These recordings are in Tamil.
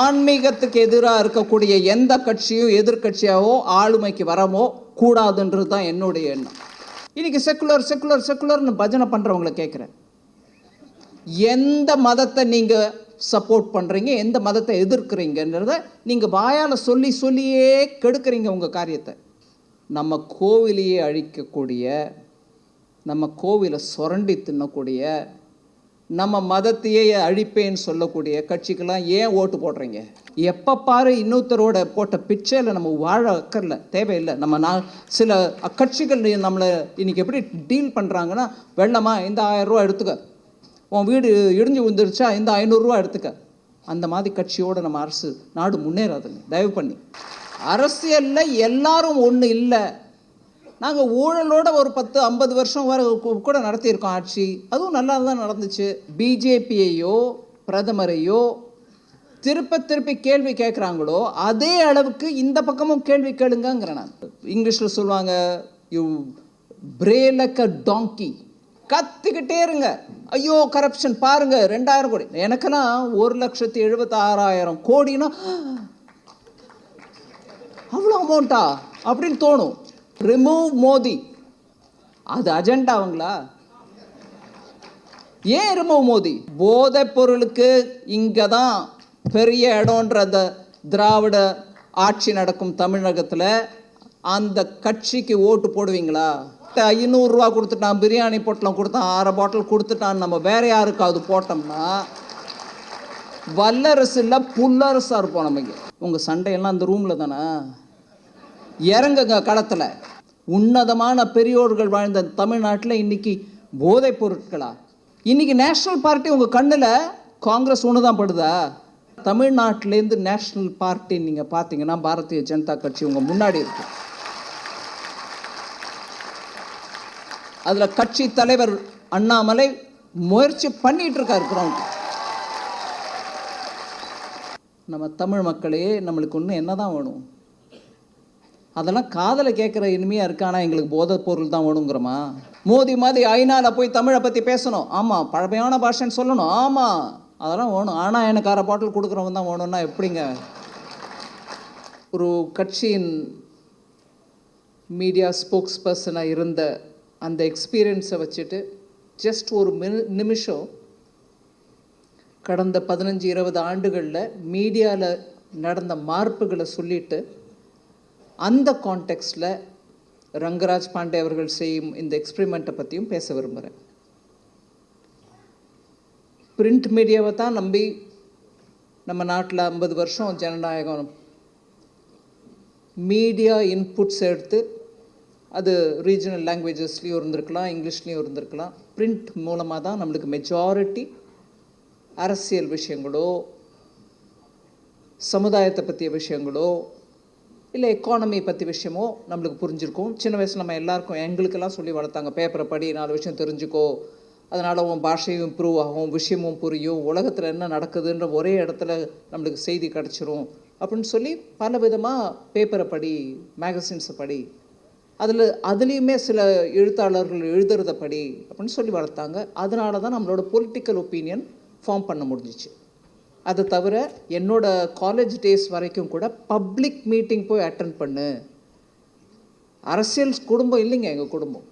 ஆன்மீகத்துக்கு எதிராக இருக்கக்கூடிய எந்த கட்சியும் எதிர்கட்சியாவோ ஆளுமைக்கு வரவோ கூடாதுன்றது தான் என்னுடைய எண்ணம். இன்னைக்கு செக்குலர் செக்குலர் செக்குலர்னு பஜனை பண்ணுறவங்களை கேட்குறேன், எந்த மதத்தை நீங்கள் சப்போர்ட் பண்ணுறீங்க, எந்த மதத்தை எதிர்க்கிறீங்கன்றத நீங்கள் வாயால் சொல்லி சொல்லியே கெடுக்கிறீங்க உங்கள் காரியத்தை. நம்ம கோவிலையே அழிக்கக்கூடிய, நம்ம கோவிலை சுரண்டி தின்னக்கூடிய, நம்ம மதத்தையே அழிப்பேன்னு சொல்லக்கூடிய கட்சிக்கெல்லாம் ஏன் ஓட்டு போடுறீங்க? எப்போ பாரு இன்னொருத்தரோட போட்ட பிச்சையில் நம்ம வாழ அக்கறல, தேவையில்லை. நம்ம சில கட்சிகள் நம்மளை இன்றைக்கி எப்படி டீல் பண்ணுறாங்கன்னா, வெள்ளமா இந்த 1000 ரூபா எடுத்துக்க, உன் வீடு இடிஞ்சு விழுந்துருச்சா இந்த 500 ரூபா எடுத்துக்க. அந்த மாதிரி கட்சியோடு நம்ம அரசு நாடு முன்னேறாதுங்க. தயவு பண்ணி அரசியலில் எல்லாரும் ஒன்று இல்லை. நாங்கள் ஊழலோட ஒரு 10-50 வருஷம் வர கூட நடத்தியிருக்கோம் ஆட்சி, அதுவும் நல்லா தான் நடந்துச்சு. பிஜேபியையோ பிரதமரையோ திருப்பி கேள்வி கேட்குறாங்களோ அதே அளவுக்கு இந்த பக்கமும் கேள்வி கேளுங்கிறேன் நான். இங்கிலீஷில் சொல்லுவாங்க, யூ பிரே லைக் அ டாங்கி. கத்திக்கிட்டே இருங்க, ஐயோ கரப்ஷன் பாருங்க 2000 கோடி. எனக்கெல்லாம் 1,76,000 கோடினா அவ்வளோ அமௌண்ட்டா அப்படின்னு தோணும். ரிமூவ் மோடி, அது அஜெண்டாவுங்களா? ஏன் ரிமூவ் மோடி? போதைப் பொருளுக்கு இங்கே தான் பெரிய இடம்ன்ற அந்த திராவிட ஆட்சி நடக்கும் தமிழகத்தில் அந்த கட்சிக்கு ஓட்டு போடுவீங்களா? 500 ரூபா கொடுத்துட்டான், பிரியாணி பொட்டலம் கொடுத்தான், 6 பாட்டில் கொடுத்துட்டான், நம்ம வேற யாருக்காவது போட்டோம்னா வல்லரசு இல்லை புல்லரசாக இருப்போம். நமக்கு உங்கள் சண்டையெல்லாம் அந்த ரூமில் தானே. இறங்குங்க களத்தில். உன்னதமான பெரியோர்கள் வாழ்ந்த தமிழ்நாட்டில் இன்னைக்கு போதைப் பொருட்களா? இன்னைக்கு நேஷனல் பார்ட்டி உங்கள் கண்ணில் காங்கிரஸ் ஒன்று தான் படுதா? தமிழ்நாட்டிலேருந்து நேஷனல் பார்ட்டி நீங்கள் பார்த்தீங்கன்னா பாரதிய ஜனதா கட்சி உங்கள் முன்னாடி இருக்கு. அதில் கட்சி தலைவர் அண்ணாமலை முயற்சி பண்ணிட்டு இருக்காரு. நம்ம தமிழ் மக்களே, நம்மளுக்கு ஒன்று என்ன தான் வேணும்? அதெல்லாம் காதலை கேட்குற இனிமையாக இருக்கு. ஆனால் எங்களுக்கு போதைப் பொருள் தான் வேணுங்கிறோமா? மோதி மாதிரி ஐநாவில் போய் தமிழை பற்றி பேசணும், ஆமாம். பழமையான பாஷைன்னு சொல்லணும், ஆமாம், அதெல்லாம் வேணும். ஆனால் எனக்கு 6 பாட்டில் கொடுக்குறவன் தான் வேணும்னா எப்படிங்க? ஒரு கட்சியின் மீடியா ஸ்போக்ஸ் பர்சனாக இருந்த அந்த எக்ஸ்பீரியன்ஸை வச்சுட்டு ஜஸ்ட் ஒரு நிமிஷம் கடந்த 15-20 ஆண்டுகளில் மீடியாவில் நடந்த மார்ப்புகளை சொல்லிட்டு அந்த கான்டெக்ஸ்டில் ரங்கராஜ் பாண்டே அவர்கள் செய்யும் இந்த எக்ஸ்பெரிமெண்ட்டை பற்றியும் பேச விரும்புகிறேன். பிரிண்ட் மீடியாவை தான் நம்பி நம்ம நாட்டில் 50 வருஷம் ஜனநாயகம் மீடியா இன்புட்ஸ் எடுத்து, அது ரீஜனல் லாங்குவேஜஸ்லேயும் இருந்திருக்கலாம், இங்கிலீஷ்லேயும் இருந்திருக்கலாம். பிரிண்ட் மூலமாக தான் நம்மளுக்கு மெஜாரிட்டி அரசியல் விஷயங்களோ, சமுதாயத்தை பற்றிய விஷயங்களோ, இல்லை எக்கானமி பற்றி விஷயமோ நம்மளுக்கு புரிஞ்சிருக்கும். சின்ன வயசில் நம்ம எல்லாருக்கும் எங்களுக்கெல்லாம் சொல்லி வளர்த்தாங்க, பேப்பரை படி, 4 விஷயம் தெரிஞ்சுக்கோ, அதனால் உன் பாஷையும் இம்ப்ரூவ் ஆகும், விஷயமும் புரியும், உலகத்தில் என்ன நடக்குதுன்ற ஒரே இடத்துல நம்மளுக்கு செய்தி கிடச்சிரும் அப்படின்னு சொல்லி பல விதமாக பேப்பரை படி, மேகசின்ஸை படி, அதுலேயுமே சில எழுத்தாளர்கள் எழுதுறத படி அப்படின்னு சொல்லி வளர்த்தாங்க. அதனால தான் நம்மளோட பொலிட்டிக்கல் ஒப்பீனியன் ஃபார்ம் பண்ண முடிஞ்சிச்சு. அதை தவிர என்னோடய காலேஜ் டேஸ் வரைக்கும் கூட பப்ளிக் மீட்டிங் போய் அட்டன் பண்ணு. அரசியல் குடும்பம் இல்லைங்க எங்கள் குடும்பம்,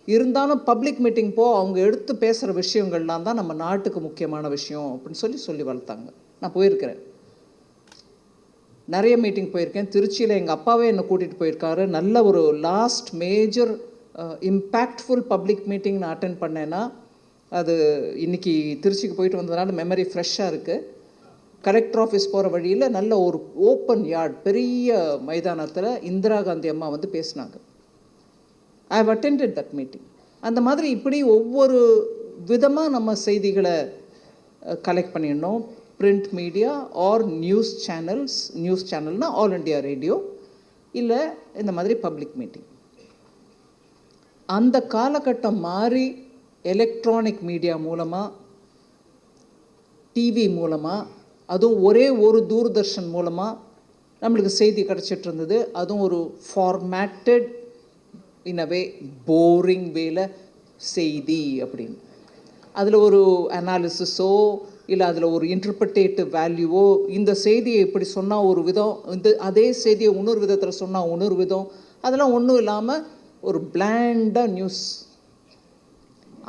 இருந்தாலும் பப்ளிக் மீட்டிங் அவங்க எடுத்து பேசுகிற விஷயங்கள்லாம் தான் நம்ம நாட்டுக்கு முக்கியமான விஷயம் அப்படின்னு சொல்லி வளர்த்தாங்க. நான் போயிருக்கிறேன், நிறைய மீட்டிங் போயிருக்கேன். திருச்சியில் எங்கள் அப்பாவே என்னை கூட்டிகிட்டு போயிருக்காரு. நல்ல ஒரு last major impactful public meeting நான் அட்டன் பண்ணேன்னா, அது இன்றைக்கி திருச்சிக்கு போயிட்டு வந்ததுனால மெமரி ஃப்ரெஷ்ஷாக இருக்குது. கலெக்டர் ஆஃபீஸ் போகிற வழியில் நல்ல ஒரு ஓப்பன் யார்ட், பெரிய மைதானத்தில் இந்திரா காந்தி அம்மா வந்து பேசினாங்க. I have attended that meeting. அந்த மாதிரி இப்படி ஒவ்வொரு விதமாக நம்ம செய்திகளை கலெக்ட் பண்ணிடணும். பிரிண்ட் மீடியா ஆர் நியூஸ் சேனல்னால் ஆல் இண்டியா ரேடியோ, இல்லை இந்த மாதிரி பப்ளிக் மீட்டிங். அந்த காலகட்டம் மாறி எலக்ட்ரானிக் மீடியா மூலமாக, டிவி மூலமாக, அதுவும் ஒரே ஒரு தூர்தர்ஷன் மூலமாக நம்மளுக்கு செய்தி கிடச்சிட்டு இருந்தது. அதுவும் ஒரு ஃபார்மேட்டட் இன் அ வே, போரிங் வேல செய்தி அப்படின்னு. அதில் ஒரு அனாலிசிஸோ இல்லை அதில் ஒரு இன்டர்பிரிட்டேட்டிவ் வேல்யூவோ, இந்த செய்தியை இப்படி சொன்னால் ஒரு விதம், அதே செய்தியை இன்னொரு விதத்தில் சொன்னால் இன்னொரு விதம், அதெல்லாம் ஒன்றும் இல்லாமல் ஒரு பிளாண்டாக நியூஸ்.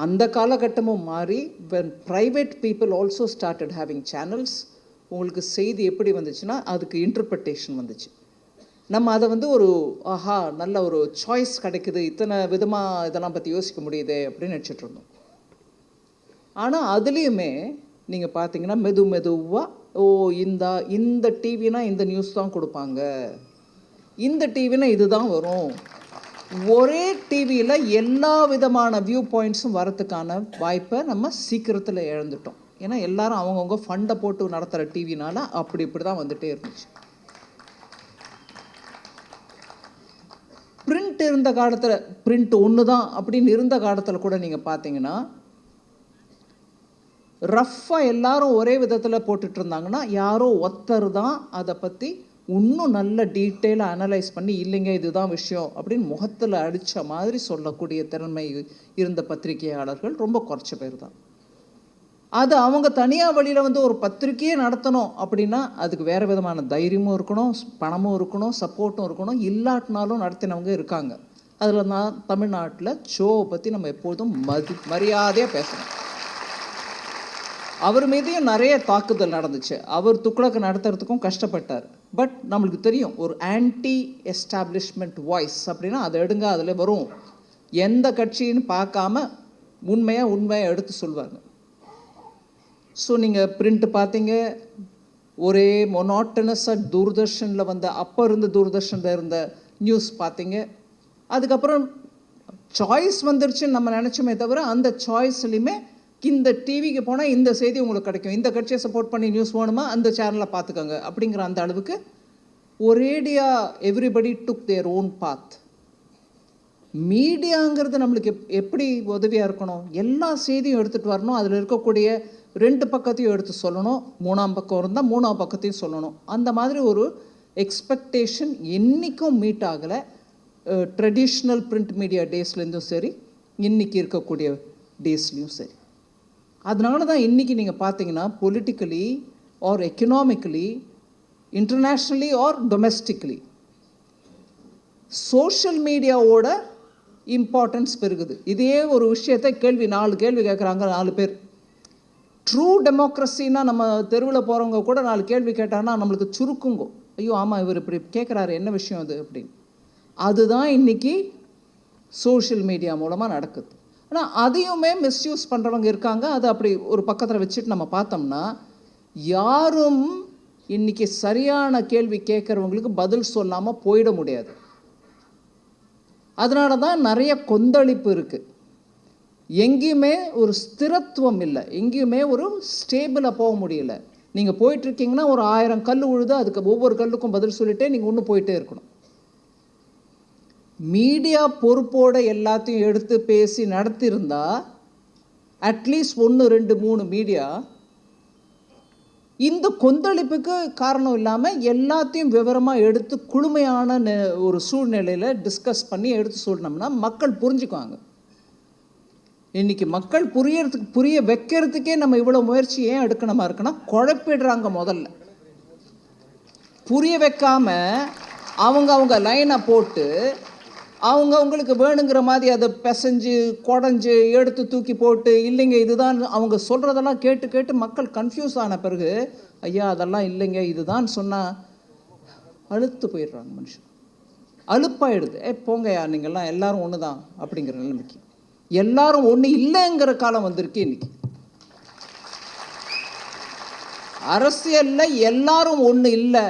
அந்த காலகட்டமும் மாறி when private people also started having channels, உங்களுக்கு செய்தி எப்படி வந்துச்சுன்னா அதுக்கு இன்டர்பிரிட்டேஷன் வந்துச்சு. நம்ம அதை ஒரு ஆஹா நல்ல ஒரு சாய்ஸ் கிடைக்குது, இத்தனை விதமாக இதெல்லாம் பற்றி யோசிக்க முடியுது அப்படின்னு நினச்சிட்டு இருந்தோம். ஆனால் அதுலேயுமே நீங்கள் பார்த்தீங்கன்னா மெதுவாக இந்த டிவினா இந்த நியூஸ் தான் கொடுப்பாங்க, இந்த டிவினா இதுதான் வரும். ஒரே டிவியில் எல்லா விதமான வியூ பாயிண்ட்ஸும் வரத்துக்கான வாய்ப்பை நம்ம சீக்கிரத்தில் இழந்துட்டோம். ஏன்னா எல்லாரும் அவங்கவுங்க ஃபண்டை போட்டு நடத்துகிற டிவினால இப்படி தான் வந்துகிட்டே இருந்துச்சு. பிரிண்ட் இருந்த காலத்தில் பிரிண்ட் ஒன்று தான் அப்படின்னு இருந்த காலத்தில் கூட நீங்கள் பார்த்தீங்கன்னா ரஃப்பாக எல்லாரும் ஒரே விதத்தில் போட்டுட்டு இருந்தாங்கன்னா யாரோ ஒருத்தர் தான் அதை பற்றி இன்னும் நல்ல டீட்டெயிலாக அனலைஸ் பண்ணி இல்லைங்க இதுதான் விஷயம் அப்படின்னு முகத்தில் அடித்த மாதிரி சொல்லக்கூடிய திறமை இருந்த பத்திரிகையாளர்கள் ரொம்ப குறைச்ச பேர் தான். அது அவங்க தனியாக வழியில் ஒரு பத்திரிகையே நடத்தணும் அப்படின்னா அதுக்கு வேறு விதமான தைரியமும் இருக்கணும், பணமும் இருக்கணும், சப்போர்ட்டும் இருக்கணும். இல்லாட்டினாலும் நடத்தினவங்க இருக்காங்க. அதில் நான் தமிழ்நாட்டில் ஷோவை பற்றி நம்ம எப்போதும் மரியாதையாக பேசணும். அவர் மீதையும் நிறைய தாக்குதல் நடந்துச்சு. அவர் துக்ளக்கு நடத்துறதுக்கும் கஷ்டப்பட்டார். பட் நம்மளுக்கு தெரியும் ஒரு ஆன்டி எஸ்டாப்ளிஷ்மெண்ட் வாய்ஸ் அப்படின்னா அதை எடுங்க, அதில் வரும். எந்த கட்சின்னு பார்க்காம உண்மையாக எடுத்து சொல்வாங்க. ஸோ நீங்கள் பிரிண்ட் பார்த்தீங்க, ஒரே மொனாட்டனஸாக தூர்தர்ஷனில் அப்போ இருந்த தூர்தர்ஷனில் இருந்த நியூஸ் பார்த்தீங்க. அதுக்கப்புறம் சாய்ஸ் வந்துருச்சுன்னு நம்ம நினச்சோமே தவிர அந்த சாய்ஸ்லையுமே இந்த டிவிக்கு போனால் இந்த செய்தி உங்களுக்கு கிடைக்கும், இந்த கட்சியை சப்போர்ட் பண்ணி நியூஸ் வேணுமா அந்த சேனலில் பார்த்துக்கோங்க அப்படிங்கிற அந்த அளவுக்கு ஒரேடியாக எவ்ரிபடி டுக் தேர் ஓன் பாத். மீடியாங்கிறது நம்மளுக்கு எப்படி உதவியாக இருக்கணும், எல்லா செய்தியும் எடுத்துகிட்டு வரணும், அதில் இருக்கக்கூடிய 2 பக்கத்தையும் எடுத்து சொல்லணும், 3ஆம் பக்கம் இருந்தால் 3ஆம் பக்கத்தையும் சொல்லணும். அந்த மாதிரி ஒரு எக்ஸ்பெக்டேஷன் என்றைக்கும் மீட் ஆகலை. ட்ரெடிஷ்னல் பிரிண்ட் மீடியா டேஸ்லேருந்தும் சரி, இன்றைக்கி இருக்கக்கூடிய டேஸ்லேயும் சரி. அதனால தான் இன்றைக்கி நீங்கள் பார்த்தீங்கன்னா politically or economically, internationally or domestically social மீடியாவோட இம்பார்ட்டன்ஸ் பெருகுது. இதே ஒரு விஷயத்தை 4 கேள்வி கேட்குறாங்க 4 பேர். ட்ரூ டெமோக்ரஸின்னா நம்ம தெருவில் போகிறவங்க கூட 4 கேள்வி கேட்டாங்கன்னா நம்மளுக்கு சுருக்குங்கோ, ஐயோ ஆமாம் இவர் இப்படி கேட்குறாரு என்ன விஷயம் அது அப்படின்னு. அதுதான் இன்றைக்கி சோஷியல் மீடியா மூலமாக நடக்குது. ஆனால் அதையுமே மிஸ்யூஸ் பண்ணுறவங்க இருக்காங்க. அதை அப்படி ஒரு பக்கத்தில் வச்சுட்டு நம்ம பார்த்தோம்னா யாரும் இன்றைக்கி சரியான கேள்வி கேட்குறவங்களுக்கு பதில் சொல்லாமல் போயிட முடியாது. அதனால தான் நிறைய கொந்தளிப்பு இருக்குது. எங்கேயுமே ஒரு ஸ்திரத்துவம் இல்லை, எங்கேயுமே ஒரு ஸ்டேபிளாக போக முடியல. நீங்கள் போயிட்டுருக்கீங்கன்னா ஒரு 1000 கல் உழுது அதுக்கு ஒவ்வொரு கல்லுக்கும் பதில் சொல்லிட்டே நீங்கள் இன்னும் போயிட்டே இருக்கணும். மீடியா பொறுப்போடு எல்லாத்தையும் எடுத்து பேசி நடத்தியிருந்தா அட்லீஸ்ட் 1, 2, 3 மீடியா இந்த கொந்தளிப்புக்கு காரணம் இல்லாமல் எல்லாத்தையும் விவரமாக எடுத்து குளுமையான ஒரு சூழ்நிலையில் டிஸ்கஸ் பண்ணி எடுத்து சொல்லணும்னா மக்கள் புரிஞ்சுக்குவாங்க. இன்றைக்கி மக்கள் புரிய வைக்கிறதுக்கே நம்ம இவ்வளோ முயற்சி ஏன் எடுக்கணுமா இருக்குன்னா குழப்பிடுறாங்க. முதல்ல புரிய வைக்காமல் அவங்க லைனை போட்டு அவங்களுக்கு வேணுங்கிற மாதிரி அதை பிசைஞ்சு குடஞ்சி எடுத்து தூக்கி போட்டு இல்லைங்க இதுதான் அவங்க சொல்கிறதெல்லாம் கேட்டு மக்கள் கன்ஃபியூஸ் ஆன பிறகு ஐயா அதெல்லாம் இல்லைங்க இதுதான் சொன்னால் அழுத்து போயிடுறாங்க. மனுஷன் அலுப்பாயிடுது. போங்கய்யா நீங்கள்லாம் எல்லாரும் ஒன்று தான் அப்படிங்கிற நிலைமைக்கு எல்லாரும் ஒன்று இல்லைங்கிற காலம் வந்திருக்கு. இன்னைக்கு அரசியலில் எல்லாரும் ஒன்று இல்லை.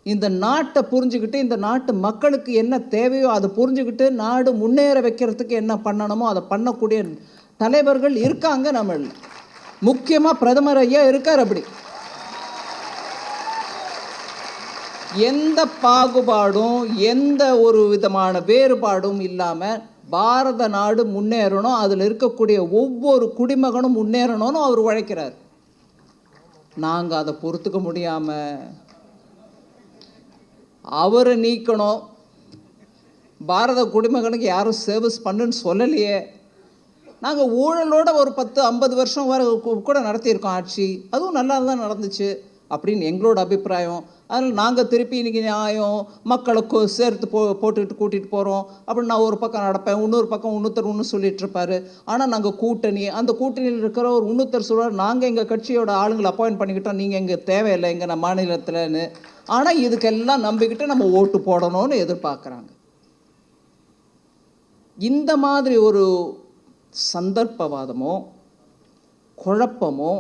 இந்த நாட்டை புரிஞ்சுக்கிட்டு இந்த நாட்டு மக்களுக்கு என்ன தேவையோ அதை புரிஞ்சுக்கிட்டு நாடு முன்னேற வைக்கிறதுக்கு என்ன பண்ணணுமோ அதை பண்ணக்கூடிய தலைவர்கள் இருக்காங்க. நம்ம முக்கியமாக பிரதமர் ஐயா இருக்கார். அப்படி எந்த பாகுபாடும் எந்த ஒரு விதமான வேறுபாடும் இல்லாமல் பாரத நாடு முன்னேறணும், அதில் இருக்கக்கூடிய ஒவ்வொரு குடிமகனும் முன்னேறணும்னு அவர் உழைக்கிறார். நாங்கள் அதை பொறுத்துக்க முடியாமல் அவரை நீக்கணும், பாரத குடிமகனுக்கு யாரும் சர்வீஸ் பண்ணுன்னு சொல்லலையே, நாங்கள் ஊழலோட ஒரு 10-50 வருஷம் வர கூட நடத்தியிருக்கோம் ஆட்சி, அதுவும் நல்லா தான் நடந்துச்சு அப்படின்னு எங்களோட அபிப்பிராயம். அதனால் நாங்கள் திருப்பி இன்றைக்கி நியாயம் மக்களை சேர்த்து போட்டுக்கிட்டு கூட்டிகிட்டு போகிறோம் அப்படின்னு நான் ஒரு பக்கம் நடப்பேன், இன்னொரு பக்கம் இன்னொருத்தர் ஒன்று சொல்லிட்டு இருப்பார். ஆனால் நாங்கள் கூட்டணி, அந்த கூட்டணியில் இருக்கிற ஒரு இன்னொருத்தர் சொல்வார், நாங்கள் எங்கள் கட்சியோட ஆளுங்களை அப்பாயின்ட் பண்ணிக்கிட்டோம், நீங்கள் எங்கள் தேவையில்லை எங்கள் நம்ம மாநிலத்தில்னு. ஆனால் இதுக்கெல்லாம் நம்பிக்கிட்டு நம்ம ஓட்டு போடணும்னு எதிர்பார்க்குறாங்க. இந்த மாதிரி ஒரு சந்தர்ப்பவாதமோ குழப்பமோ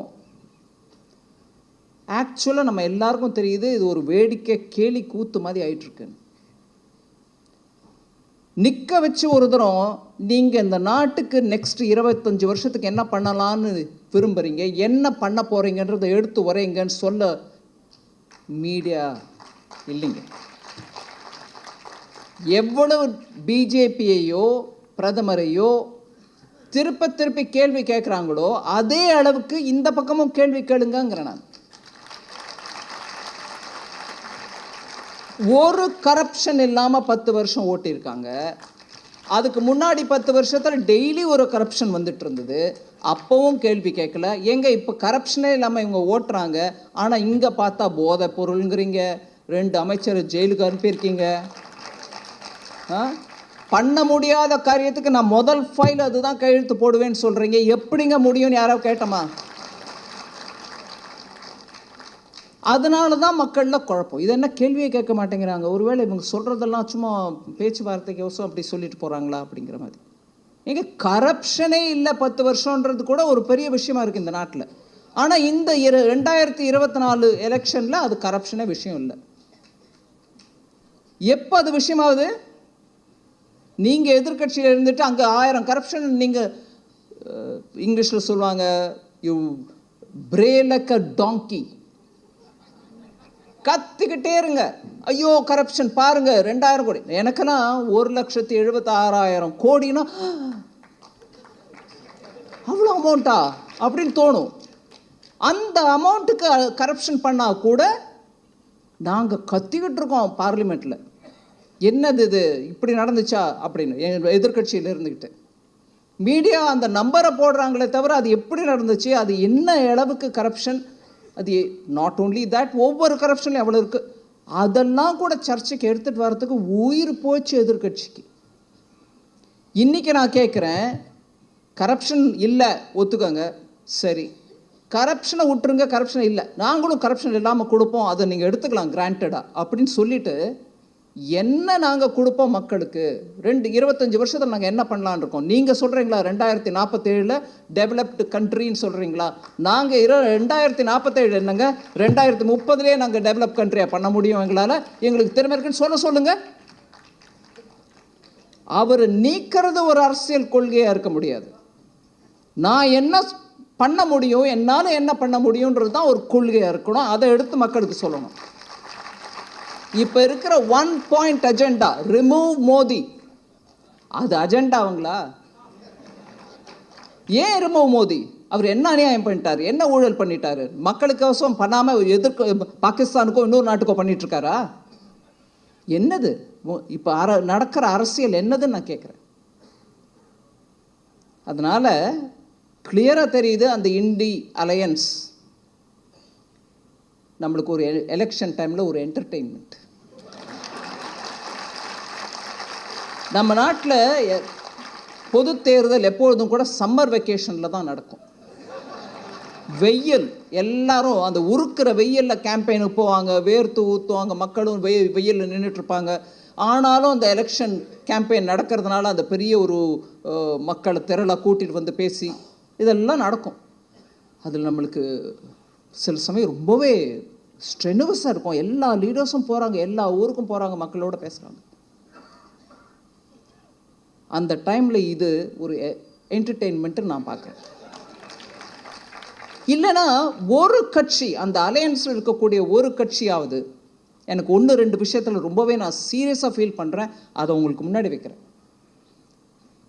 ஆக்சுவலாக நம்ம எல்லாருக்கும் தெரியுது, இது ஒரு வேடிக்கை கேலி கூத்து மாதிரி ஆயிட்டுருக்கு. நிற்க வச்சு ஒரு தரம் நீங்கள் இந்த நாட்டுக்கு நெக்ஸ்ட் 25 வருஷத்துக்கு என்ன பண்ணலான்னு விரும்புகிறீங்க, என்ன பண்ண போகிறீங்கன்றதை எடுத்து வரைங்கன்னு சொல்ல மீடியா இல்லைங்க. எவ்வளவு பிஜேபியையோ பிரதமரையோ திருப்பி கேள்வி கேட்குறாங்களோ அதே அளவுக்கு இந்த பக்கமும் கேள்வி கேளுங்கிறேன் நான். ஒரு கரப்ஷன் இல்லாமல் 10 வருஷம் ஓட்டியிருக்காங்க. அதுக்கு முன்னாடி 10 வருஷத்தில் டெய்லி ஒரு கரப்ஷன் வந்துட்டு இருந்தது, அப்போவும் கேள்வி கேட்கல. எங்கே இப்போ கரப்ஷனே இல்லாமல் இவங்க ஓட்டுறாங்க, ஆனால் இங்கே பார்த்தா போதை பொருளுங்கிறீங்க, 2 அமைச்சர் ஜெயிலுக்கு அனுப்பியிருக்கீங்க. பண்ண முடியாத காரியத்துக்கு நான் முதல் ஃபைல் அதுதான் கையெழுத்து போடுவேன்னு சொல்கிறீங்க, எப்படிங்க முடியும்னு யாராவது கேட்டோமா? அதனால தான் மக்களில் குழப்பம். இது என்ன கேள்வியை கேட்க மாட்டேங்கிறாங்க, ஒருவேளை இவங்க சொல்கிறதெல்லாம் சும்மா பேச்சுவார்த்தைக்கோசம் அப்படி சொல்லிட்டு போகிறாங்களா அப்படிங்கிற மாதிரி. எங்கே கரப்ஷனே இல்லை 10 வருஷன்றது கூட ஒரு பெரிய விஷயமா இருக்குது இந்த நாட்டில். ஆனால் இந்த 2024 எலெக்ஷனில் அது கரப்ஷனே விஷயம் இல்லை. எப்போ அது விஷயமாவது? நீங்கள் எதிர்கட்சியில் இருந்துட்டு அங்கே 1000 கரப்ஷன், நீங்கள் இங்கிலீஷில் சொல்லுவாங்க யூ பிரே லைக் அ டாங்கி, கத்திக்கிட்டே இருங்க, ஐயோ கரப்ஷன் பாருங்க 2000 கோடி. எனக்கெல்லாம் 1,76,000 கோடினா அவ்வளோ அமௌண்ட்டா அப்படின்னு தோணும். அந்த அமௌண்ட்டுக்கு கரப்ஷன் பண்ணால் கூட நாங்கள் கத்திக்கிட்டு இருக்கோம் பார்லிமெண்ட்டில், என்னது இது இப்படி நடந்துச்சா அப்படின்னு எதிர்கட்சியில் இருந்துக்கிட்டு. மீடியா அந்த நம்பரை போடுறாங்களே தவிர அது எப்படி நடந்துச்சு, அது என்ன அளவுக்கு கரப்ஷன், அது நாட் ஓன்லி தட், ஒவ்வொரு கரப்ஷன்லையும் எவ்வளோ இருக்குது, அதெல்லாம் கூட சர்ச்சைக்கு எடுத்துகிட்டு வர்றதுக்கு உயிர் போச்சு எதிர்கட்சிக்கு. இன்றைக்கி நான் கேட்குறேன், கரப்ஷன் இல்லை ஒத்துக்கோங்க, சரி கரப்ஷனை விட்டுருங்க, கரப்ஷன் இல்லை நாங்களும் கரப்ஷன் இல்லாமல் கொடுப்போம், அதை நீங்கள் எடுத்துக்கலாம் கிராண்டடாக அப்படின்னு சொல்லிவிட்டு என்ன நாங்கள் கொடுப்போம் மக்களுக்கு, 25 வருஷத்தில் நாங்கள் என்ன பண்ணலான்னு இருக்கோம். நீங்கள் சொல்கிறீங்களா 2047 டெவலப்டு கண்ட்ரின்னு சொல்கிறீங்களா? நாங்கள் 2047 என்னங்க 2030 நாங்கள் டெவலப் கண்ட்ரியாக பண்ண முடியும், எங்களுக்கு திறமை இருக்குன்னு சொல்லுங்கள். அவர் நீக்கிறது ஒரு அரசியல் கொள்கையாக இருக்க முடியாது. நான் என்ன பண்ண முடியும், என்னால் என்ன பண்ண முடியுன்றது தான் ஒரு கொள்கையாக இருக்கணும், அதை எடுத்து மக்களுக்கு சொல்லணும். இப்போ இருக்கிற 1 பாயிண்ட் அஜெண்டா, ரிமூவ் மோடி, அது அஜெண்டாவுங்களா? ஏன் ரிமூவ் மோடி? அவர் என்ன அநியாயம் பண்ணிட்டாரு, என்ன ஊழல் பண்ணிட்டாரு, மக்களுக்கோசம் பண்ணாமல் பாகிஸ்தானுக்கோ இன்னொரு நாட்டுக்கோ பண்ணிட்டு இருக்காரா? என்னது இப்போ நடக்கிற அரசியல் என்னதுன்னு நான் கேட்குறேன். அதனால கிளியராக தெரியுது, அந்த இண்டி அலையன்ஸ் நம்மளுக்கு ஒரு எலெக்ஷன் டைமில் ஒரு என்டர்டெயின்மெண்ட். நம்ம நாட்டில் பொது தேர்தல் எப்பொழுதும் கூட சம்மர் வெக்கேஷனில் தான் நடக்கும். வெயில், எல்லாரும் அந்த உருக்கிற வெயிலில் கேம்பெயினுக்கு போவாங்க, வேர்த்து ஊற்றுவாங்க, மக்களும் வெயிலில் நின்றுட்டுருப்பாங்க. ஆனாலும் அந்த எலெக்ஷன் கேம்பெயின் நடக்கிறதுனால அந்த பெரிய ஒரு மக்களை திரளாக கூட்டிகிட்டு வந்து பேசி இதெல்லாம் நடக்கும். அதில் நம்மளுக்கு சில சமயம் ரொம்பவே ஸ்ட்ரெனுவஸாக இருக்கும். எல்லா லீடர்ஸும் போகிறாங்க, எல்லா ஊருக்கும் போகிறாங்க, மக்களோட பேசுகிறாங்க. அந்த டைமில் இது ஒரு என்டர்டெயின்மெண்ட்டு நான் பார்க்குறேன். இல்லைன்னா ஒரு கட்சி, அந்த அலையன்ஸில் இருக்கக்கூடிய ஒரு கட்சியாவது, எனக்கு 1-2 விஷயத்தில் ரொம்பவே நான் சீரியஸாக ஃபீல் பண்ணுறேன், அதை உங்களுக்கு முன்னாடி வைக்கிறேன்.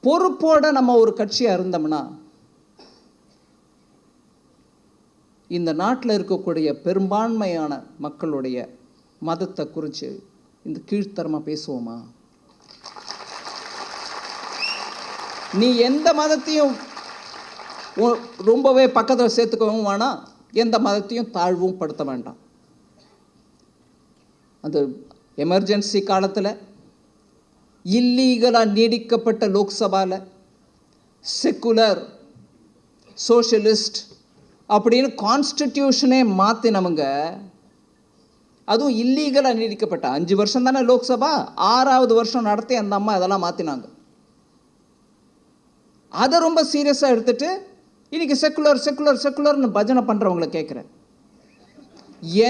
பொறுப்போடு நம்ம ஒரு கட்சியாக இருந்தோம்னா இந்த நாட்டில் இருக்கக்கூடிய பெரும்பான்மையான மக்களுடைய மதத்தை குறித்து இந்த கீழ்த்தரமாக பேசுவோமா? நீ எந்த மதத்தையும் ரொம்பவே பக்கத்தில் சேர்த்துக்கவும் வேணாம், எந்த மதத்தையும் தாழ்வும் படுத்த வேண்டாம். அந்த எமர்ஜென்சி காலத்தில் இல்லீகலாக நீடிக்கப்பட்ட லோக்சபாவில் செக்குலர் சோஷலிஸ்ட் அப்படின்னு கான்ஸ்டிடியூஷனே மாற்றினவங்க, அதுவும் இல்லீகலாக நீடிக்கப்பட்ட 5 வருஷம் தானே லோக்சபா, 6வது வருஷம் நடத்தி அந்த அம்மா அதெல்லாம் மாற்றினாங்க. அதை ரொம்ப சீரியஸாக எடுத்துட்டு இன்னைக்கு செக்குலர் செக்குலர் செக்குலர்னு பஜனை பண்ணுறவங்களை கேட்குறேன்,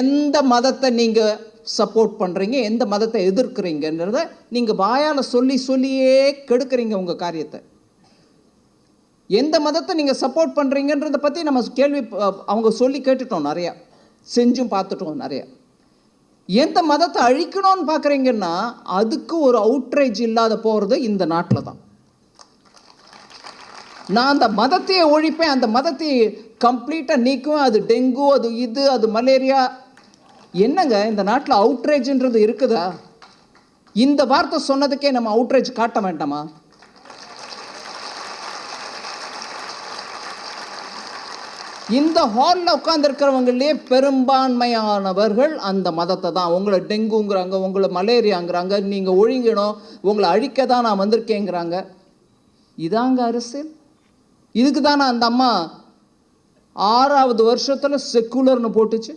எந்த மதத்தை நீங்கள் சப்போர்ட் பண்ணுறீங்க, எந்த மதத்தை எதிர்க்கிறீங்கன்றத நீங்கள் வாயால் சொல்லியே கெடுக்கிறீங்க உங்கள் காரியத்தை. எந்த மதத்தை நீங்கள் சப்போர்ட் பண்ணுறீங்கன்றதை பற்றி நம்ம கேள்வி அவங்க சொல்லி கேட்டுட்டோம், நிறையா செஞ்சும் பார்த்துட்டோம் நிறையா. எந்த மதத்தை அழிக்கணும்னு பார்க்குறீங்கன்னா அதுக்கு ஒரு அவுட்ரேஜ் இல்லாத போகிறது இந்த நாட்டில் தான். நான் அந்த மதத்தையே ஒழிப்பேன், அந்த மதத்தை கம்ப்ளீட்டாக நீக்குவேன், அது டெங்கு, அது இது, அது மலேரியா. என்னங்க இந்த நாட்டில் அவுட்ரேஜ்ன்றது இருக்குதா? இந்த வார்த்தை சொன்னதுக்கே நம்ம அவுட்ரேஜ் காட்ட வேண்டாமா? இந்த ஹாலில் உட்காந்துருக்கிறவங்களே பெரும்பான்மையானவர்கள் அந்த மதத்தை தான். உங்களை டெங்குங்கிறாங்க, உங்களை மலேரியாங்கிறாங்க, நீங்கள் ஒழிங்கணும், உங்களை அழிக்க தான் நான் வந்திருக்கேங்கிறாங்க. இதாங்க அரசியல்? இதுக்கு தானே அந்த அம்மா 6வது வருஷத்தில் செக்குலர்னு போட்டுச்சு.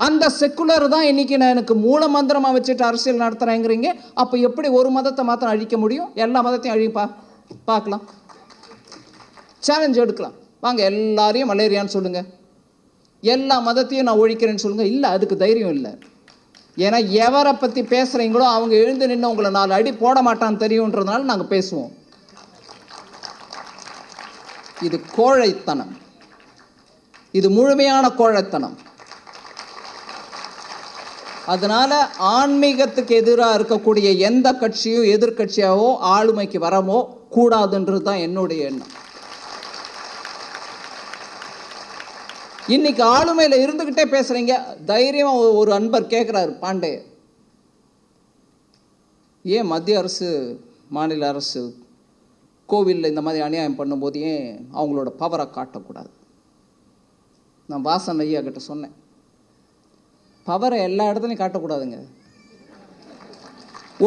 அந்த செக்குலர் தான் இன்னைக்கு நான் எனக்கு மூல மந்திரமாக வச்சுட்டு அரசியல் நடத்துகிறேங்கிறீங்க. அப்போ எப்படி ஒரு மதத்தை மாத்திரம் அழிக்க முடியும்? எல்லா மதத்தையும் அழிப்பா பார்க்கலாம், சேலஞ்ச் எடுக்கலாம். வாங்க எல்லாரையும் மலேரியான்னு சொல்லுங்கள், எல்லா மதத்தையும் நான் ஒழிக்கிறேன்னு சொல்லுங்கள். இல்லை, அதுக்கு தைரியம் இல்லை. ஏன்னா எவரை பற்றி பேசுகிறீங்களோ அவங்க எழுந்து நின்று உங்களை 4 அடி போட மாட்டான்னு தெரியுன்றதுனால நாங்கள் பேசுவோம். இது கோழைத்தனம், இது முழுமையான கோழைத்தனம். அதனால ஆன்மீகத்துக்கு எதிராக இருக்கக்கூடிய எந்த கட்சியும் எதிர்கட்சியாவோ ஆளுமைக்கு வரமோ கூடாதுன்றது தான் என்னுடைய எண்ணம். இன்னைக்கு ஆளுமையில் இருந்துக்கிட்டே பேசுறீங்க. தைரியமாக ஒரு அன்பர் கேட்குறாரு, பாண்டே, ஏன் மத்திய அரசு மாநில அரசு கோவிலில் இந்த மாதிரி அநியாயம் பண்ணும்போது ஏன் அவங்களோட பவரை காட்டக்கூடாது? நான் வாசன் ஐயா கிட்ட சொன்னேன், பவரை எல்லா இடத்துலையும் காட்டக்கூடாதுங்க.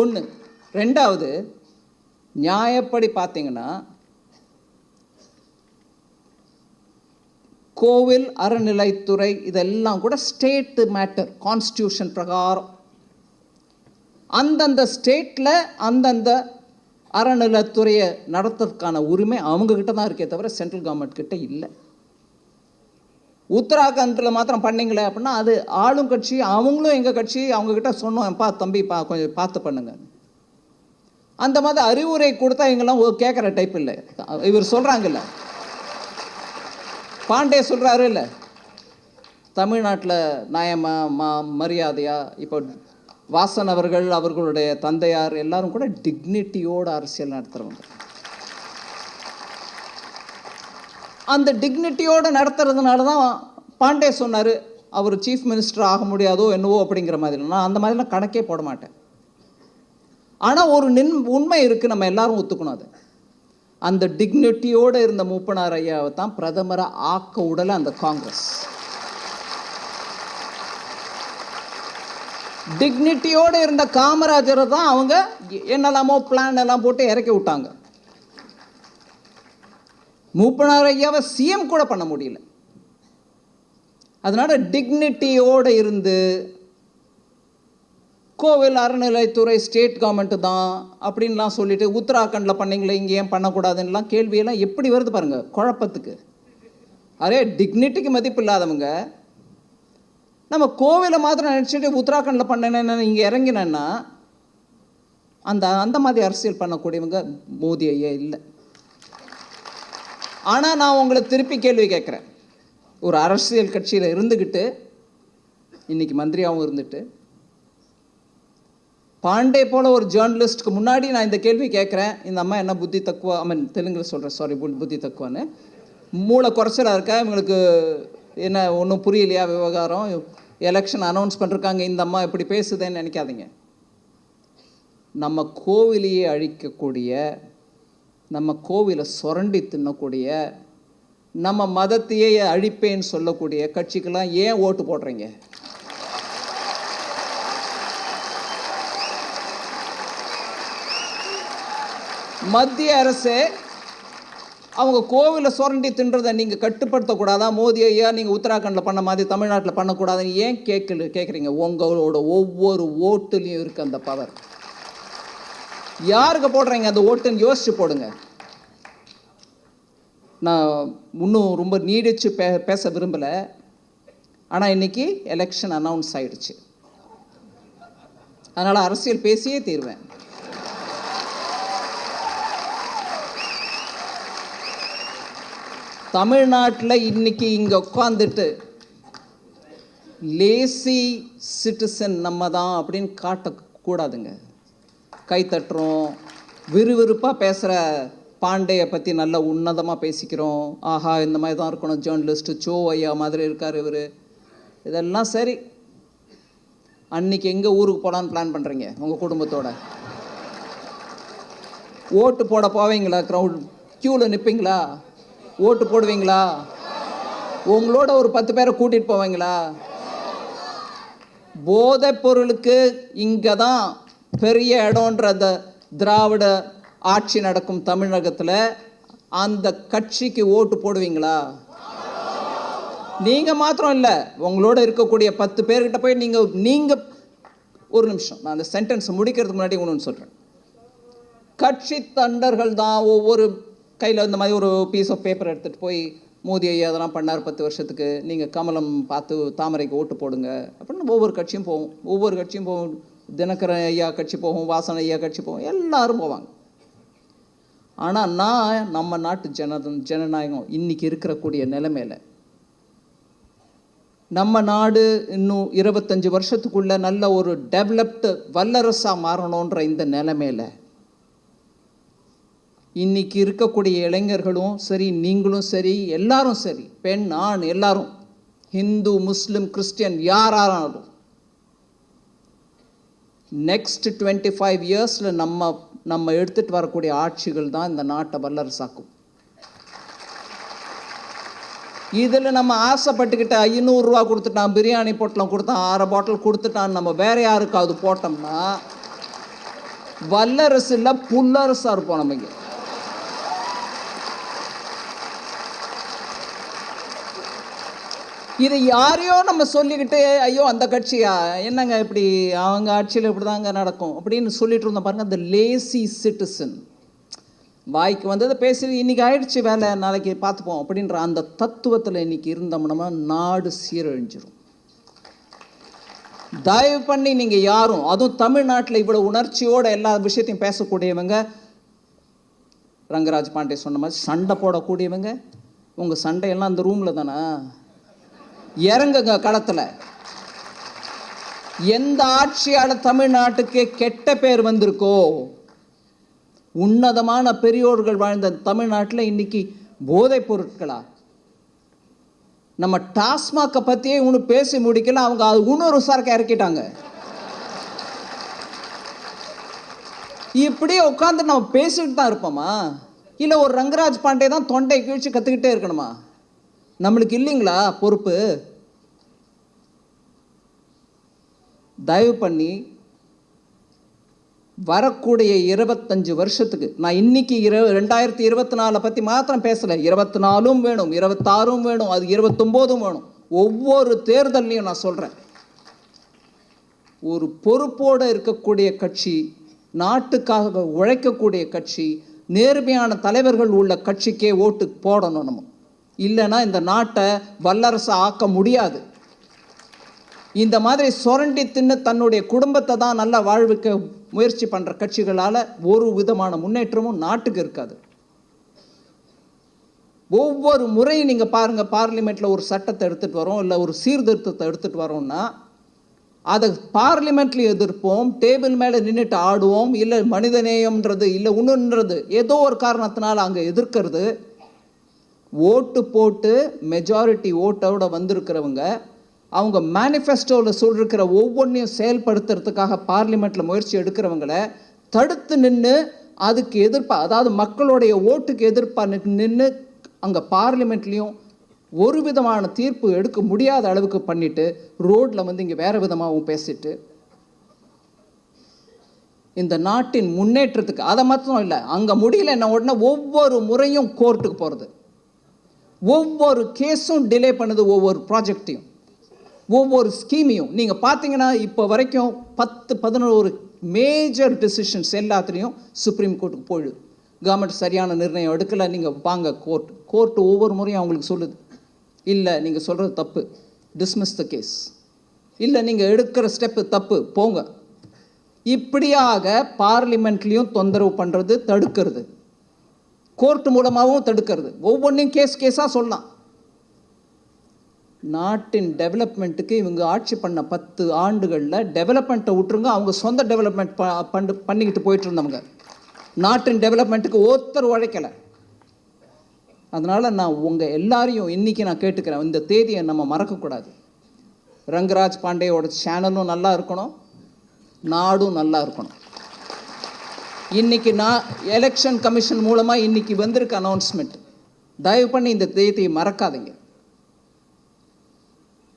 1. 2வது, நியாயப்படி பார்த்தீங்கன்னா கோவில், அறநிலைத்துறை இதெல்லாம் கூட ஸ்டேட் மேட்டர். கான்ஸ்டியூஷன் பிரகாரம் அந்தந்த ஸ்டேட்டில் அந்தந்த அறநிலைத்துறையை நடத்துறதுக்கான உரிமை அவங்கக்கிட்ட தான் இருக்கே தவிர சென்ட்ரல் கவர்மெண்ட் கிட்ட இல்லை. உத்தராகண்டில் மாத்திரம் பண்ணிங்களே அப்படின்னா அது ஆளும் கட்சி, அவங்களும் எங்கள் கட்சி, அவங்கக்கிட்ட சொன்னோம்ப்பா தம்பி கொஞ்சம் பார்த்து பண்ணுங்க. அந்த மாதிரி அறிவுரை கொடுத்தா எங்கெல்லாம் கேட்குற டைப் இல்லை. இவர் சொல்கிறாங்கல்ல, பாண்டே சொல்கிறாரு இல்லை, தமிழ்நாட்டில் நியாயமா மரியாதையா. இப்போ வாசன் அவர்கள், அவர்களுடைய தந்தையார் எல்லாரும் கூட டிக்னிட்டியோடு அரசியல் நடத்துகிறவங்க. அந்த டிக்னிட்டியோடு நடத்துறதுனால தான் பாண்டே சொன்னார் அவர் சீஃப் மினிஸ்டர் ஆக முடியாதோ என்னவோ அப்படிங்கிற மாதிரி. நான் அந்த மாதிரிலாம் கணக்கே போட மாட்டேன். ஆனால் ஒரு உண்மை இருக்குது, நம்ம எல்லாரும் ஒத்துக்கணும். அது அந்த டிக்னிட்டியோடு இருந்த மூப்பனார் ஐயாவை தான் பிரதமரை ஆக்க விடலை அந்த காங்கிரஸ். டிக்னிட்டியோடு இருந்த காமராஜரை தான் அவங்க என்னெல்லாமோ பிளான் எல்லாம் போட்டு இறக்கி விட்டாங்க. மூப்பனார் ஐயாவை சிஎம் கூட பண்ண முடியல. அதனால டிக்னிட்டியோடு இருந்து கோவில், அறநிலைத்துறை ஸ்டேட் கவர்மெண்ட்டு தான் அப்படின்லாம் சொல்லிட்டு உத்தராகண்டில் பண்ணிங்களே இங்கே ஏன் பண்ணக்கூடாதுன்னெலாம் கேள்வியெல்லாம் எப்படி வருது பாருங்கள் குழப்பத்துக்கு. அரே, டிக்னிட்டிக்கு மதிப்பு இல்லாதவங்க நம்ம கோவிலை மாத்திரம் நினச்சிட்டு உத்தராகண்டில் பண்ணேன்னு இங்கே இறங்கினேன்னா அந்த மாதிரி அரசியல் பண்ணக்கூடியவங்க மோடி ஐயா இல்லை. ஆனால் நான் உங்களை திருப்பி கேள்வி கேட்குறேன், ஒரு அரசியல் கட்சியில் இருந்துக்கிட்டு இன்றைக்கி மந்திரியாகவும் இருந்துட்டு பாண்டே போல ஒரு ஜேர்னலிஸ்ட்டுக்கு முன்னாடி நான் இந்த கேள்வி கேட்குறேன், இந்த அம்மா என்ன புத்தி தக்குவா, தெலுங்கில் சொல்கிறேன், சாரி, புத்தி தக்குவான்னு, மூளை குறைச்சலாக இருக்கா, இவங்களுக்கு என்ன ஒன்றும் புரியலையா விவகாரம், எலெக்ஷன் அனௌன்ஸ் பண்ணிருக்காங்க, இந்த அம்மா இப்படி பேசுதேன்னு நினைக்காதீங்க. நம்ம கோவிலையே அழிக்கக்கூடிய நம்ம கோவிலை சுரண்டி தின்னக்கூடிய, நம்ம மதத்தையே அழிப்பேன்னு சொல்லக்கூடிய கட்சிக்கெல்லாம் ஏன் ஓட்டு போடுறீங்க? மத்திய அரசு அவங்க கோவிலை சுரண்டி தின்றதை நீங்கள் கட்டுப்படுத்தக்கூடாதா? மோடி ஐயா நீங்கள் உத்தராகண்டில் பண்ண மாதிரி தமிழ்நாட்டில் பண்ணக்கூடாதுன்னு ஏன் கேட்குறீங்க? உங்களோட ஒவ்வொரு ஓட்டுலேயும் இருக்குது அந்த பவர். யாருக்கு போடுறீங்க அந்த ஓட்டுன்னு யோசிச்சு போடுங்க. நான் இன்னும் ரொம்ப நீடிச்சு பேச விரும்பலை. ஆனால் இன்னைக்கு எலெக்ஷன் அனௌன்ஸ் ஆயிடுச்சு. அதனால் அரசியல் பேசியே தீர்வேன். தமிழ்நாட்டில் இன்னைக்கு இங்கே உட்காந்துட்டு லேசி சிட்டிசன் நம்ம தான் அப்படின்னு காட்டக்கூடாதுங்க. கை தட்டுறோம், விறுவிறுப்பாக பேசுகிற பாண்டேயை பற்றி நல்ல உன்னதமாக பேசிக்கிறோம். ஆஹா இந்த மாதிரி தான் இருக்கணும், ஜேர்னலிஸ்ட்டு சோ ஐயா மாதிரி இருக்கார் இவர். இதெல்லாம் சரி. அன்னைக்கு எங்கே ஊருக்கு போகலான்னு பிளான் பண்ணுறீங்க உங்கள் குடும்பத்தோட? ஓட்டு போட போவீங்களா? க்ரௌட் க்யூவில் நிற்பீங்களா? ஓட்டு போடுவீங்களா? உங்களோட ஒரு 10 பேரை கூட்டிகிட்டு போவீங்களா? போதைப் பொருளுக்கு இங்கே தான் பெரிய இடம்ன்ற அந்த திராவிட ஆட்சி நடக்கும் தமிழகத்தில் அந்த கட்சிக்கு ஓட்டு போடுவீங்களா? நீங்கள் மாத்திரம் இல்லை, உங்களோட இருக்கக்கூடிய 10 பேர்கிட்ட போய் நீங்கள் ஒரு நிமிஷம், நான் அந்த சென்டென்ஸ் முடிக்கிறதுக்கு முன்னாடி ஒன்று சொல்கிறேன். கட்சி தொண்டர்கள் தான் ஒவ்வொரு கையில் இந்த மாதிரி ஒரு பீஸ் ஆஃப் பேப்பர் எடுத்துகிட்டு போய் மோடி ஐயா அதெல்லாம் பண்ணார் 10 வருஷத்துக்கு, நீங்கள் கமலம் பார்த்து தாமரைக்கு ஓட்டு போடுங்க அப்படின்னு ஒவ்வொரு கட்சியும் போகும். தினகரன் ஐயா கட்சி போகும், வாசன் ஐயா கட்சி போகும், எல்லாரும் போவாங்க. ஆனால் நான் நம்ம நாட்டு ஜனநாயகம் இன்னைக்கு இருக்கக்கூடிய நிலைமையில், நம்ம நாடு இன்னும் 25 வருஷத்துக்குள்ள நல்ல ஒரு டெவலப்டு வல்லரசாக மாறணுன்ற இந்த நிலைமையில் இன்னைக்கு இருக்கக்கூடிய இளைஞர்களும் சரி, நீங்களும் சரி, எல்லாரும் சரி, பெண் ஆண் எல்லாரும், ஹிந்து முஸ்லிம் கிறிஸ்டியன் யாராலும், நெக்ஸ்ட் 25 இயர்ஸில் நம்ம எடுத்துகிட்டு வரக்கூடிய ஆட்சிகள் தான் இந்த நாட்டை வல்லரசாக்கும். இதில் நம்ம ஆசைப்பட்டுக்கிட்ட 500 ரூபா கொடுத்துட்டான், பிரியாணி பொட்டலம் கொடுத்தான், 6 பாட்டில் கொடுத்துட்டான், நம்ம வேற யாருக்காவது போட்டோம்னா வல்லரசு இல்லை புல்லரசாக இருப்போம். நம்ம இதை யாரையோ நம்ம சொல்லிக்கிட்டு, ஐயோ அந்த கட்சியா என்னங்க இப்படி, அவங்க ஆட்சியில் இப்படி தாங்க நடக்கும் அப்படின்னு சொல்லிட்டு இருந்தோம் பாருங்க. அந்த லேசி சிட்டிசன், வாய்க்கு வந்ததை பேசி இன்னைக்கு ஆயிடுச்சு வேலை, நாளைக்கு பார்த்துப்போம் அப்படின்ற அந்த தத்துவத்தில் இன்னைக்கு இருந்தோம்னா நாடு சீரழிஞ்சிரும். தயவு பண்ணி நீங்கள் யாரும், அதுவும் தமிழ்நாட்டில் இவ்வளோ உணர்ச்சியோட எல்லா விஷயத்தையும் பேசக்கூடியவங்க, ரங்கராஜ் பாண்டே சொன்ன மாதிரி சண்டை போடக்கூடியவங்க, உங்கள் சண்டையெல்லாம் அந்த ரூமில் தானே, இறங்குங்க களத்தில். எந்த ஆட்சியால் தமிழ்நாட்டுக்கு கெட்ட பேர் வந்திருக்கோ, உன்னதமான பெரியோர்கள் வாழ்ந்த தமிழ்நாட்டில் இன்னைக்கு போதைப் பொருட்களா? நம்ம டாஸ்மாகை பற்றியே இன்னும் பேசி முடிக்கல, அவங்க அது இன்னொரு சரக்கு இறக்கிட்டாங்க. இப்படியே உட்காந்து நம்ம பேசிக்கிட்டு தான் இருப்போமா? இல்லை ஒரு ரங்கராஜ் பாண்டே தான் தொண்டை கிழிச்சு கற்றுக்கிட்டே இருக்கணுமா? நம்மளுக்கு இல்லைங்களா பொறுப்பு? தயவு பண்ணி வரக்கூடிய 25 வருஷத்துக்கு, நான் இன்னைக்கு 2024 பற்றி மாத்திரம் பேசலை, 24 வேணும், 26 வேணும், அது 29 வேணும். ஒவ்வொரு தேர்தலையும் நான் சொல்கிறேன், ஒரு பொறுப்போடு இருக்கக்கூடிய கட்சி, நாட்டுக்காக உழைக்கக்கூடிய கட்சி, நேர்மையான தலைவர்கள் உள்ள கட்சிக்கே ஓட்டு போடணும். நம்ம இல்லைன்னா இந்த நாட்டை வல்லரசு ஆக்க முடியாது. இந்த மாதிரி சுரண்டி தின்னு தன்னுடைய குடும்பத்தை தான் நல்லா வாழ்வுக்கு முயற்சி பண்ணுற கட்சிகளால் ஒரு விதமான முன்னேற்றமும் நாட்டுக்கு இருக்காது. ஒவ்வொரு முறையும் நீங்கள் பாருங்கள், பார்லிமெண்ட்டில் ஒரு சட்டத்தை எடுத்துகிட்டு வரோம், இல்லை ஒரு சீர்திருத்தத்தை எடுத்துகிட்டு வரோம்னா அதை பார்லிமெண்ட்லேயும் எதிர்ப்போம், டேபிள் மேலே நின்றுட்டு ஆடுவோம், இல்லை மனிதநேயம்ன்றது இல்லை ஒன்றுன்றது ஏதோ ஒரு காரணத்தினால அங்கே எதிர்க்கிறது. ஓட்டு போட்டு மெஜாரிட்டி ஓட்டோட வந்திருக்கிறவங்க அவங்க மேனிஃபெஸ்டோவில் சொல்லிருக்கிற ஒவ்வொன்றையும் செயல்படுத்துறதுக்காக பார்லிமெண்ட்டில் முயற்சி எடுக்கிறவங்களை தடுத்து நின்று அதுக்கு எதிர்ப்பாக, அதாவது மக்களுடைய ஓட்டுக்கு எதிர்ப்பாக நின்று அங்கே பார்லிமெண்ட்லேயும் ஒரு விதமான தீர்ப்பு எடுக்க முடியாத அளவுக்கு பண்ணிட்டு ரோட்டில் வந்து இங்கே வேறு விதமாகவும் பேசிட்டு இந்த நாட்டின் முன்னேற்றத்துக்கு, அதை மாத்திரம் இல்லை, அங்கே முடியல என்ன உடனே ஒவ்வொரு முறையும் கோர்ட்டுக்கு போகிறது, ஒவ்வொரு கேஸும் டிலே பண்ணுது, ஒவ்வொரு ப்ராஜெக்டையும் ஒவ்வொரு ஸ்கீமையும். நீங்கள் பார்த்தீங்கன்னா இப்போ வரைக்கும் 10-11 மேஜர் டிசிஷன்ஸ் எல்லாத்துலேயும் சுப்ரீம் கோர்ட்டுக்கு போயிடுது. கவர்மெண்ட் சரியான நிர்ணயம் எடுக்கலை, நீங்கள் வாங்க கோர்ட்டு ஒவ்வொரு முறையும் அவங்களுக்கு சொல்லுது, இல்லை நீங்கள் சொல்கிறது தப்பு, டிஸ்மிஸ் த கேஸ், இல்லை நீங்கள் எடுக்கிற ஸ்டெப்பு தப்பு, போங்க. இப்படியாக பார்லிமெண்ட்லேயும் தொந்தரவு பண்ணுறது, தடுக்கிறது, கோர்ட்டு மூலமாகவும் தடுக்கிறது, ஒவ்வொன்றையும் கேஸாக சொல்லலாம். நாட்டின் டெவலப்மெண்ட்டுக்கு இவங்க ஆட்சி பண்ண 10 ஆண்டுகளில் டெவலப்மெண்ட்டை விட்டுருங்க, அவங்க சொந்த டெவலப்மெண்ட் பண்ணிக்கிட்டு போயிட்டு இருந்தவங்க. நாட்டின் டெவலப்மெண்ட்டுக்கு ஒருத்தர் உழைக்கலை. அதனால் நான் உங்கள் எல்லாரையும் இன்றைக்கி நான் கேட்டுக்கிறேன், இந்த தேதியை நம்ம மறக்கக்கூடாது. ரங்கராஜ் பாண்டேயோட சேனலும் நல்லா இருக்கணும், நாடும் நல்லா இருக்கணும். இன்றைக்கி நான் எலெக்ஷன் கமிஷன் மூலமாக இன்றைக்கி வந்திருக்க அனௌன்ஸ்மெண்ட், தயவு பண்ணி இந்த தேதியை மறக்காதீங்க.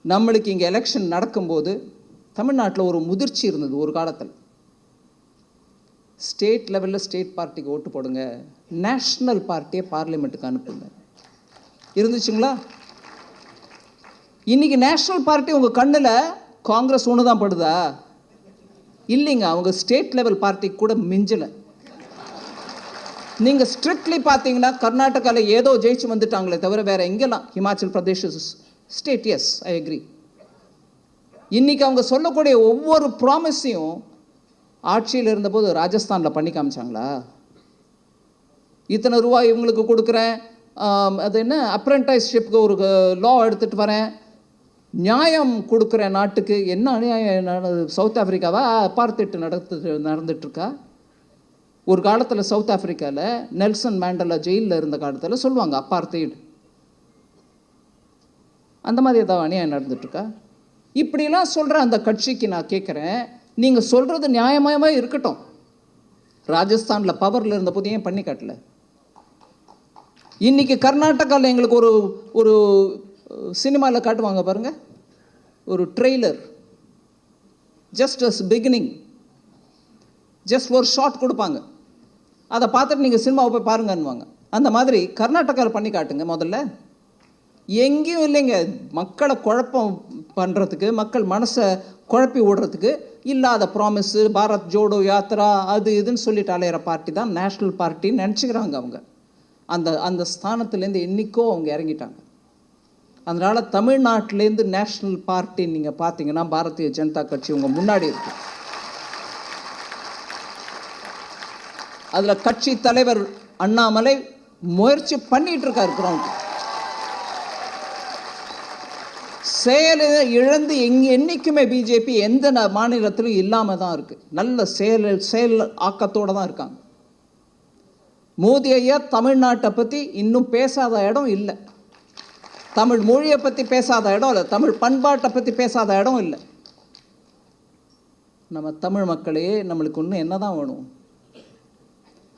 நம்மளுக்கு இங்கே எலெக்ஷன் நடக்கும்போது தமிழ்நாட்டில் ஒரு முதிர்ச்சி இருந்தது ஒரு காலத்தில். ஸ்டேட் லெவலில் ஸ்டேட் பார்ட்டிக்கு ஓட்டு போடுங்க, நேஷ்னல் பார்ட்டியை பார்லிமெண்ட்டுக்கு அனுப்புங்க இருந்துச்சுங்களா? இன்றைக்கி நேஷ்னல் பார்ட்டி உங்கள் கண்ணில் காங்கிரஸ் ஒன்று தான் படுதா? இல்லைங்க, அவங்க ஸ்டேட் லெவல் பார்ட்டிக்கு கூட மிஞ்சலை. நீங்கள் ஸ்ட்ரிக்ட்லி பார்த்தீங்கன்னா கர்நாடகாவில் ஏதோ ஜெயிச்சு வந்துட்டாங்களே தவிர வேறு எங்கெல்லாம், Himachal Pradesh state, yes I agree. இன்றைக்கி அவங்க சொல்லக்கூடிய ஒவ்வொரு ப்ராமிஸையும் ஆட்சியில் இருந்தபோது ராஜஸ்தானில் பண்ணி காமிச்சாங்களா? இத்தனை ரூபாய் இவங்களுக்கு கொடுக்குறேன், அது என்ன அப்ரெண்டைஸ்ஷிப்க்கு ஒரு லா எடுத்துகிட்டு வரேன், நியாயம் கொடுக்குறேன் நாட்டுக்கு. என்ன அநியாயம்? சவுத் ஆஃப்ரிக்காவா அப்பார்த்தெட் நடந்துட்டுருக்கா? ஒரு காலத்தில் சவுத் ஆஃப்ரிக்காவில் நெல்சன் மேண்டலா ஜெயிலில் இருந்த காலத்தில் சொல்லுவாங்க அப்பார்த்தெட். அந்த மாதிரி ஏதாவது அநியாயம் நடந்துட்டுருக்கா? இப்படிலாம் சொல்கிற அந்த கட்சிக்கு நான் கேட்குறேன், நீங்கள் சொல்கிறது நியாயமயமாக இருக்கட்டும், ராஜஸ்தானில் பவரில் இருந்த போது ஏன் பண்ணி காட்டல? இன்றைக்கி கர்நாடகாவில் எங்களுக்கு ஒரு சினிமாவில் காட்டுவாங்க பாருங்கள், ஒரு trailer, just as beginning, just ஒரு ஷார்ட் கொடுப்பாங்க, அதை பார்த்துட்டு நீங்கள் சினிமாவை போய் பாருங்கன்னுவாங்க. அந்த மாதிரி கர்நாடகாவில் பண்ணி காட்டுங்க முதல்ல. எங்கேயும் இல்லைங்க, மக்களை குழப்பம் பண்ணுறதுக்கு, மக்கள் மனசை குழப்பி விடுறதுக்கு இல்லாத ப்ராமிஸு, பாரத் ஜோடோ யாத்திரா அது இதுன்னு சொல்லிட்டு அலையிற பார்ட்டி தான் நேஷ்னல் பார்ட்டின்னு நினச்சிக்கிறாங்க அவங்க. அந்த ஸ்தானத்துலேருந்து என்றைக்கோ அவங்க இறங்கிட்டாங்க. அதனால் தமிழ்நாட்டிலேருந்து நேஷ்னல் பார்ட்டி நீங்கள் பார்த்தீங்கன்னா பாரதிய ஜனதா கட்சி உங்கள் முன்னாடி இருக்கு. அதில் கட்சி தலைவர் அண்ணாமலை முயற்சி பண்ணிட்டு இருக்காரு. கிரவுண்ட் செயல் இழந்து என்றைக்குமே பிஜேபி எந்த மாநிலத்திலும் இல்லாமல் தான் இருக்குது. நல்ல செயல் ஆக்கத்தோடு தான் இருக்காங்க. மோடி ஐயா தமிழ்நாட்டை பற்றி இன்னும் பேசாத இடம் இல்லை, தமிழ் மொழியை பற்றி பேசாத இடம் இல்லை, தமிழ் பண்பாட்டை பற்றி பேசாத இடம் இல்லை. நம்ம தமிழ் மக்களே, நம்மளுக்கு இன்னும் என்ன தான் வேணும்?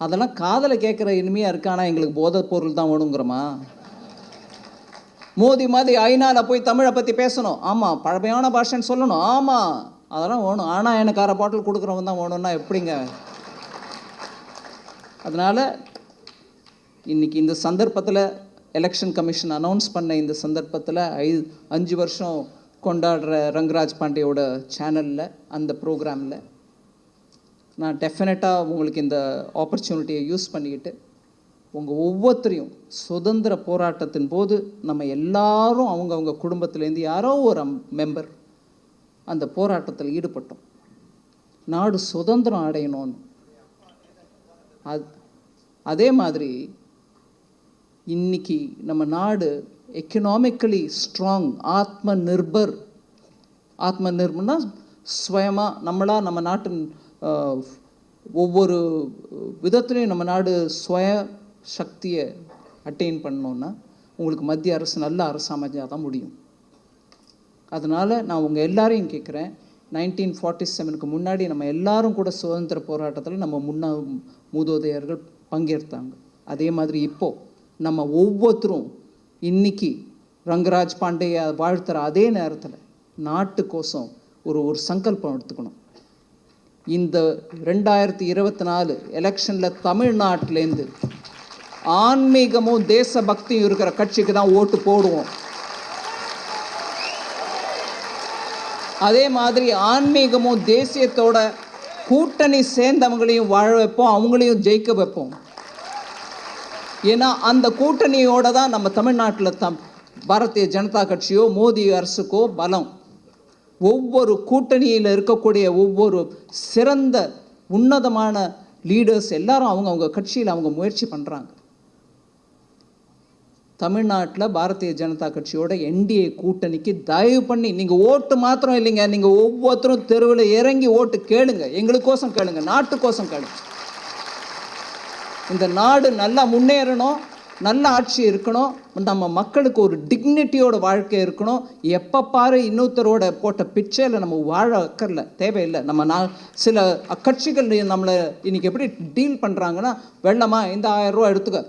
அதெல்லாம் காதலை கேட்குற இனிமையாக இருக்கு, ஆனால் எங்களுக்கு போதைப் பொருள் தான் வேணுங்கிறோமா? மோடி மாதிரி ஐநாவில் போய் தமிழை பற்றி பேசணும், ஆமாம், பழமையான பாஷைன்னு சொல்லணும், ஆமாம், அதெல்லாம் வேணும். ஆனால் எனக்கு அரை பாட்டில் கொடுக்குறவங்க தான் வேணும்னா எப்படிங்க? அதனால் இன்றைக்கி இந்த சந்தர்ப்பத்தில் எலெக்ஷன் கமிஷன் அனௌன்ஸ் பண்ண இந்த சந்தர்ப்பத்தில் 5 வருஷம் கொண்டாடுற ரங்கராஜ் பாண்டேயோட சேனலில் அந்த ப்ரோக்ராமில் நான் டெஃபினட்டாக உங்களுக்கு இந்த ஆப்பர்ச்சுனிட்டியை யூஸ் பண்ணிக்கிட்டு உங்கள் ஒவ்வொருத்தரையும் சுதந்திர போராட்டத்தின் போது நம்ம எல்லாரும் அவங்கவுங்க குடும்பத்திலேருந்து யாரோ ஒரு மெம்பர் அந்த போராட்டத்தில் ஈடுபட்டோம், நாடு சுதந்திரம் அடையணும்னு. அதே மாதிரி இன்னைக்கு நம்ம நாடு எக்கனாமிக்கலி ஸ்ட்ராங், ஆத்ம நிர்பர்னா சுயமாக நம்மளாக நம்ம நாட்டின் ஒவ்வொரு விதத்துலேயும் நம்ம நாடு சுய சக்தியை அட்டைன் பண்ணோன்னா உங்களுக்கு மத்திய அரசு நல்ல அரசு அமைஞ்சால் தான் முடியும். அதனால் நான் உங்கள் எல்லாரையும் கேட்குறேன், 1947க்கு முன்னாடி நம்ம எல்லாரும் கூட சுதந்திர போராட்டத்தில் நம்ம மூதோதையர்கள் பங்கேற்றாங்க. அதே மாதிரி இப்போது நம்ம ஒவ்வொருத்தரும் இன்னைக்கு ரங்கராஜ் பாண்டேய வாழ்த்துற அதே நேரத்தில் நாட்டுக்கோசம் ஒரு சங்கல்பம் எடுத்துக்கணும். இந்த 2024 எலெக்ஷனில் தமிழ்நாட்டிலேருந்து ஆன்மீகமும் தேசபக்தியும் இருக்கிற கட்சிக்கு தான் ஓட்டு போடுவோம். அதே மாதிரி ஆன்மீகமும் தேசியத்தோட கூட்டணி சேர்ந்தவங்களையும் வாழ வைப்போம், அவங்களையும் ஜெயிக்க வைப்போம். ஏன்னா அந்த கூட்டணியோட தான் நம்ம தமிழ்நாட்டில் பாரதிய ஜனதா கட்சியோ மோடி அரசுக்கோ பலம். ஒவ்வொரு கூட்டணியில் இருக்கக்கூடிய ஒவ்வொரு சிறந்த உன்னதமான லீடர்ஸ் எல்லாரும் அவங்க கட்சியில் அவங்க முயற்சி பண்ணுறாங்க. தமிழ்நாட்டில் பாரதிய ஜனதா கட்சியோட என்டிஏ கூட்டணிக்கு தயவு பண்ணி நீங்கள் ஓட்டு மாத்திரம் இல்லைங்க, நீங்கள் ஒவ்வொருத்தரும் தெருவில் இறங்கி ஓட்டு கேளுங்க. எங்களுக்கோசம் கேளுங்க, நாட்டுக்கோசம் கேளுங்க. இந்த நாடு நல்லா முன்னேறணும், நல்ல ஆட்சி இருக்கணும், நம்ம மக்களுக்கு ஒரு டிக்னிட்டியோட வாழ்க்கை இருக்கணும். எப்போ பாரு இன்னொருத்தரோட போட்ட பிச்சையில் நம்ம வாழ அக்கறல தேவையில்லை. சில கட்சிகள் நம்மளை இன்னைக்கு எப்படி டீல் பண்ணுறாங்கன்னா, வெள்ளமா இந்த 1000 ரூபா எடுத்துக்க,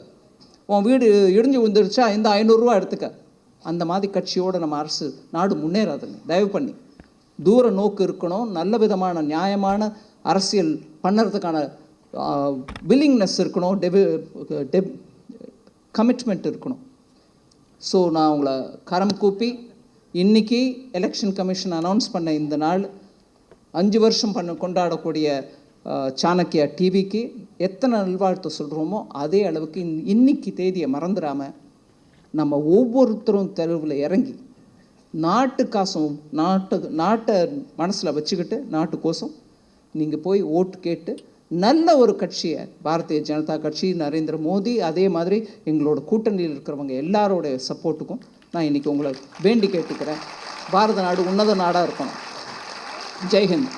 உன் வீடு இடிஞ்சு விழுந்துருச்சா இந்த 500 ரூபா எடுத்துக்க. அந்த மாதிரி கட்சியோட நம்ம அரசு நாடு முன்னேறாதுங்க. தயவு பண்ணி தூர நோக்கு இருக்கணும், நல்ல விதமான நியாயமான அரசியல் பண்ணுறதுக்கான வில்லிங்னஸ் இருக்கணும், கமிட்மெண்ட் இருக்கணும். ஸோ நான் உங்களை கரம் கூப்பி இன்றைக்கி எலெக்ஷன் கமிஷன் அனௌன்ஸ் பண்ண இந்த நாள் 5 வருஷம் கொண்டாடக்கூடிய சாணக்கியா டிவிக்கு எத்தனை நல்வாழ்த்து சொல்கிறோமோ அதே அளவுக்கு இன்னைக்கு தேதியை மறந்துடாமல் நம்ம ஒவ்வொருத்தரும் தெருவில் இறங்கி நாட்டுக்காசும் நாட்டை மனசில் வச்சுக்கிட்டு நாட்டுக்கோசம் நீங்கள் போய் ஓட்டு கேட்டு நல்ல ஒரு கட்சியை பாரதிய ஜனதா கட்சி, நரேந்திர மோடி, அதே மாதிரி எங்களோட கூட்டணியில் இருக்கிறவங்க எல்லாரோடைய சப்போர்ட்டுக்கும் நான் இன்றைக்கி உங்களை வேண்டி கேட்டுக்கிறேன். பாரத நாடு உன்னத நாடாக இருக்கணும். ஜெய்ஹிந்த்.